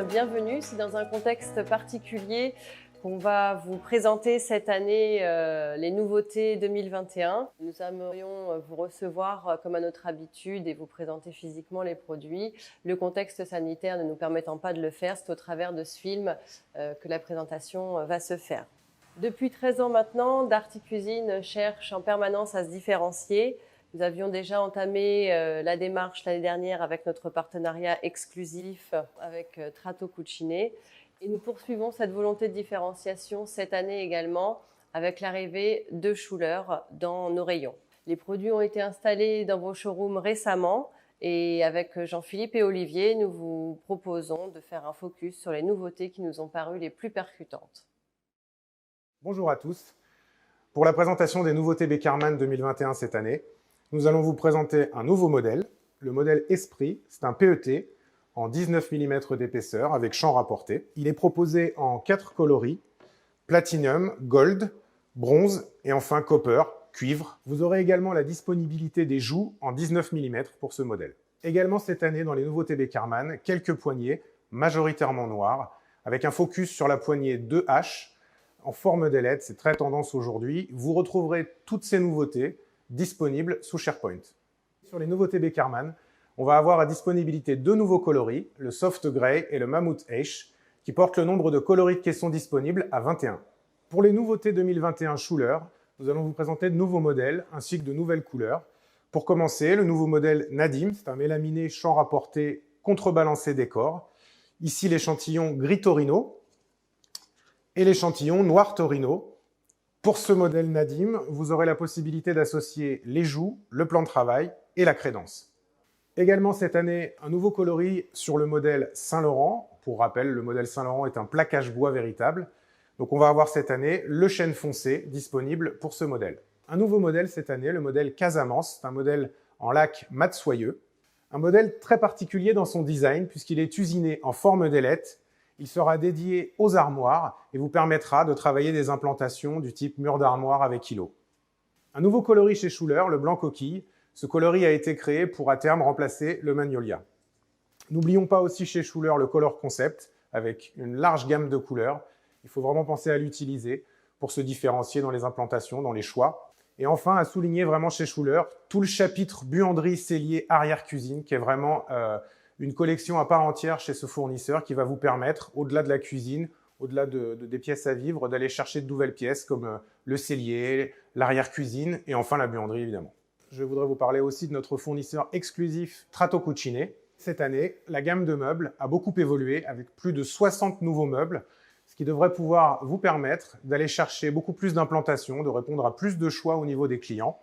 bienvenue. C'est dans un contexte particulier qu'on va vous présenter cette année les nouveautés 2021. Nous aimerions vous recevoir comme à notre habitude et vous présenter physiquement les produits. Le contexte sanitaire ne nous permettant pas de le faire, c'est au travers de ce film que la présentation va se faire. Depuis 13 ans maintenant, Darty Cuisine cherche en permanence à se différencier. Nous avions déjà entamé la démarche l'année dernière avec notre partenariat exclusif avec Tratto Cucine. Et nous poursuivons cette volonté de différenciation cette année également avec l'arrivée de Schuler dans nos rayons. Les produits ont été installés dans vos showrooms récemment et avec Jean-Philippe et Olivier, nous vous proposons de faire un focus sur les nouveautés qui nous ont paru les plus percutantes. Bonjour à tous. Pour la présentation des nouveautés Beckerman 2021 cette année, nous allons vous présenter un nouveau modèle, le modèle Esprit. C'est un PET en 19 mm d'épaisseur avec champ rapporté. Il est proposé en 4 coloris, Platinum, Gold, Bronze et enfin Copper, cuivre. Vous aurez également la disponibilité des joues en 19 mm pour ce modèle. Également cette année dans les nouveautés Beckerman, quelques poignées, majoritairement noires, avec un focus sur la poignée 2H, en forme d'ailette, c'est très tendance aujourd'hui. Vous retrouverez toutes ces nouveautés disponibles sous SharePoint. Sur les nouveautés Beckerman, on va avoir à disponibilité deux nouveaux coloris, le Soft Grey et le Mammoth Ash, qui portent le nombre de coloris de caissons disponibles à 21. Pour les nouveautés 2021 Schuler, nous allons vous présenter de nouveaux modèles ainsi que de nouvelles couleurs. Pour commencer, le nouveau modèle Nadim, c'est un mélaminé champ rapporté contrebalancé décor. Ici l'échantillon gris Torino et l'échantillon noir Torino. Pour ce modèle Nadim, vous aurez la possibilité d'associer les joues, le plan de travail et la crédence. Également cette année, un nouveau coloris sur le modèle Saint-Laurent. Pour rappel, le modèle Saint-Laurent est un plaquage bois véritable. Donc on va avoir cette année le chêne foncé disponible pour ce modèle. Un nouveau modèle cette année, le modèle Casamance, c'est un modèle en lac mat soyeux. Un modèle très particulier dans son design puisqu'il est usiné en forme d'ailette. Il sera dédié aux armoires et vous permettra de travailler des implantations du type mur d'armoire avec îlot. Un nouveau coloris chez Schuler, le blanc coquille. Ce coloris a été créé pour à terme remplacer le Magnolia. N'oublions pas aussi chez Schuler le Color Concept avec une large gamme de couleurs. Il faut vraiment penser à l'utiliser pour se différencier dans les implantations, dans les choix. Et enfin, à souligner vraiment chez Schuler tout le chapitre buanderie, cellier, arrière-cuisine qui est vraiment une collection à part entière chez ce fournisseur qui va vous permettre, au-delà de la cuisine, au-delà des pièces à vivre, d'aller chercher de nouvelles pièces comme le cellier, l'arrière-cuisine et enfin la buanderie évidemment. Je voudrais vous parler aussi de notre fournisseur exclusif Tratto Cucine. Cette année, la gamme de meubles a beaucoup évolué avec plus de 60 nouveaux meubles, ce qui devrait pouvoir vous permettre d'aller chercher beaucoup plus d'implantations, de répondre à plus de choix au niveau des clients.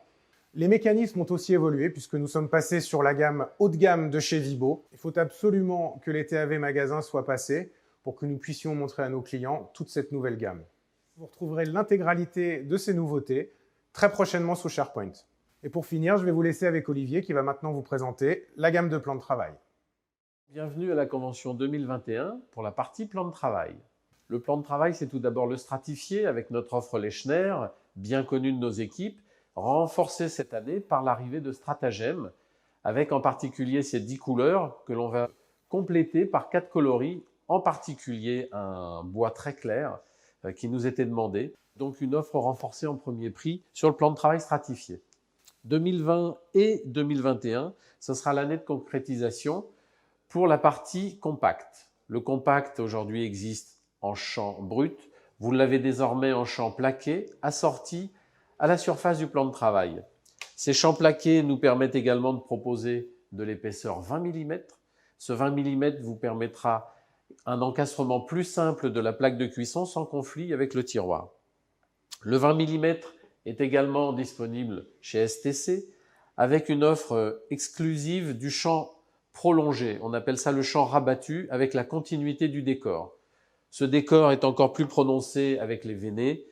Les mécanismes ont aussi évolué puisque nous sommes passés sur la gamme haut de gamme de chez Vibo. Il faut absolument que les TAV magasins soient passés pour que nous puissions montrer à nos clients toute cette nouvelle gamme. Vous retrouverez l'intégralité de ces nouveautés très prochainement sous SharePoint. Et pour finir, je vais vous laisser avec Olivier qui va maintenant vous présenter la gamme de plans de travail. Bienvenue à la convention 2021 pour la partie plan de travail. Le plan de travail, c'est tout d'abord le stratifié avec notre offre Lechner, bien connue de nos équipes, renforcé cette année par l'arrivée de Stratagem, avec en particulier ces 10 couleurs que l'on va compléter par 4 coloris, en particulier un bois très clair qui nous était demandé. Donc une offre renforcée en premier prix sur le plan de travail stratifié. 2020 et 2021, ce sera l'année de concrétisation pour la partie compact. Le compact aujourd'hui existe en champ brut. Vous l'avez désormais en champ plaqué, assorti à la surface du plan de travail. Ces champs plaqués nous permettent également de proposer de l'épaisseur 20 mm. Ce 20 mm vous permettra un encastrement plus simple de la plaque de cuisson sans conflit avec le tiroir. Le 20 mm est également disponible chez STC avec une offre exclusive du champ prolongé. On appelle ça le champ rabattu avec la continuité du décor. Ce décor est encore plus prononcé avec les veinés.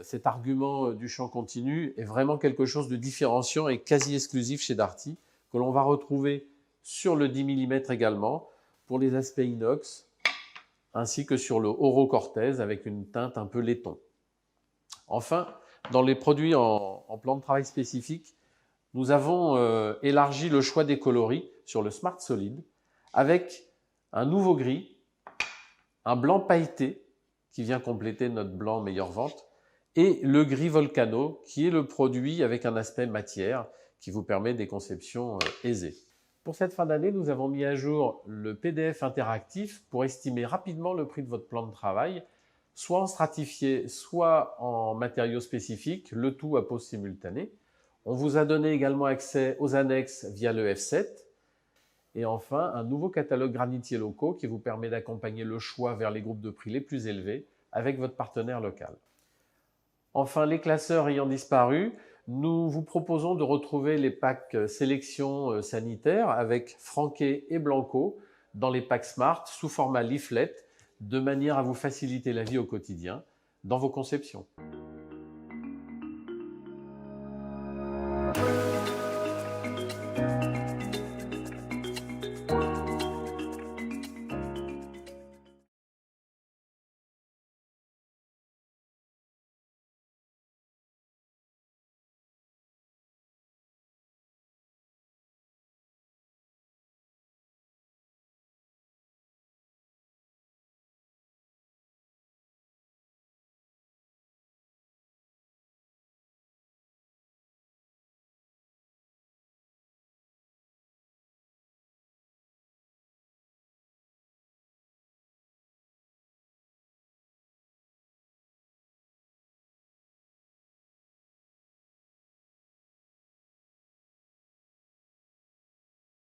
Cet argument du champ continu est vraiment quelque chose de différenciant et quasi exclusif chez Darty, que l'on va retrouver sur le 10 mm également, pour les aspects inox, ainsi que sur le Oro Cortez avec une teinte un peu laiton. Enfin, dans les produits en plan de travail spécifique, nous avons élargi le choix des coloris sur le Smart Solid avec un nouveau gris un blanc pailleté qui vient compléter notre blanc meilleure vente et le gris Volcano qui est le produit avec un aspect matière qui vous permet des conceptions aisées. Pour cette fin d'année, nous avons mis à jour le PDF interactif pour estimer rapidement le prix de votre plan de travail, soit en stratifié, soit en matériaux spécifiques, le tout à pause simultanée. On vous a donné également accès aux annexes via le F7. Et enfin, un nouveau catalogue granitiers locaux qui vous permet d'accompagner le choix vers les groupes de prix les plus élevés avec votre partenaire local. Enfin, les classeurs ayant disparu, nous vous proposons de retrouver les packs sélection sanitaire avec Franquet et Blanco dans les packs Smart sous format leaflet de manière à vous faciliter la vie au quotidien dans vos conceptions.